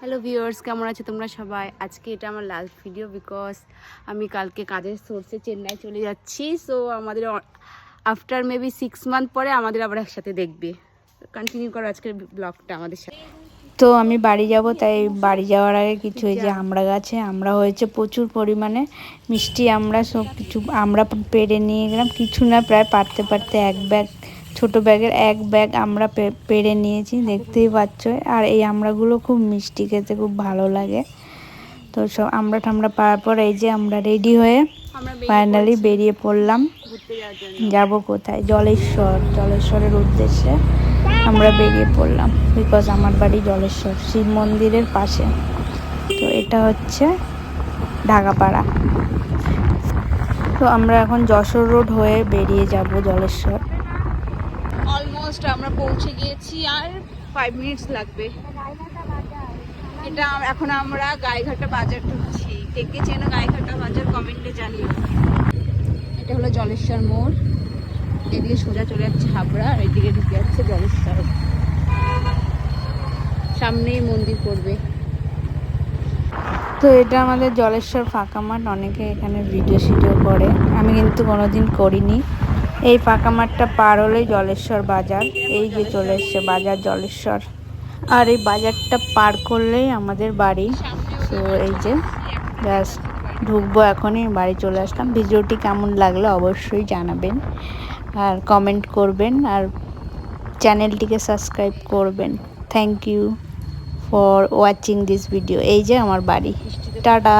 Hello viewers, কেমন আছো তোমরা সবাই? আজকে এটা আমার লাস্ট ভিডিও বিকজ আমি কালকে কাজের সোর্সে চেন্নাই চলে যাচ্ছি। সো আমাদের আফটার মেবি 6 মান্থ পরে আমাদের আবার একসাথে দেখবে। কন্টিনিউ করো আজকের ব্লগটা আমাদের সাথে। তো আমি বাড়ি যাব, তাই বাড়ি যাওয়ার আগে কিছু এই যে আমড়া গাছে আমড়া হয়েছে প্রচুর পরিমাণে, মিষ্টি আমরা সব কিছু আমরা পেড়ে নিয়ে গেলাম। কিছু না, প্রায় পারতে পারতে এক ব্যাগ, ছোট ব্যাগের এক ব্যাগ আমরা পেড়ে নিয়েছি, দেখতেই পাচ্ছ। আর এই আমড়াগুলো খুব মিষ্টি, খেতে খুব ভালো লাগে। তো সব আমরা ঠামড়া পাওয়ার পর এই যে আমরা রেডি হয়ে ফাইনালি বেরিয়ে পড়লাম। যাব কোথায়? জলেশ্বরের উদ্দেশ্যে আমরা বেরিয়ে পড়লাম, বিকজ আমার বাড়ি জলেশ্বর, শিব মন্দিরের পাশে। তো এটা হচ্ছে ঢাকাপাড়া। তো আমরা এখন যশোর রোড হয়ে বেরিয়ে যাব জলেশ্বর। অলমোস্ট আমরা পৌঁছে গিয়েছি, আর 5 মিনিটস লাগবে। এটা এখন আমরা গাইঘাটা বাজার ঢুকছি। কে কে চেনো গাইঘাটা বাজার কমেন্টে জানিও। এটা হলো জলেশ্বর মোড়। এদিকে সোজা চলে যাচ্ছে হাবড়া, আর এদিকে ঢুকে যাচ্ছে জলেশ্বর। সামনেই মন্দির পড়বে। তো এটা আমাদের জলেশ্বর ফাঁকা মাঠ, অনেকে এখানে ভিডিও করে, আমি কিন্তু কোনোদিন করিনি। এই ফাঁকা মাঠটা পার হলেই জলেশ্বর বাজার, এই যে চলে এসছে বাজার জলেশ্বর। আর এই বাজারটা পার করলেই আমাদের বাড়ি। তো এই যে জাস্ট ঢুকবো, এখনই বাড়ি চলে আসলাম। ভিডিওটি কেমন লাগলো অবশ্যই জানাবেন, আর কমেন্ট করবেন, আর চ্যানেলটিকে সাবস্ক্রাইব করবেন। Thank you for watching this video. এই যে আমার বাড়ি, টাটা।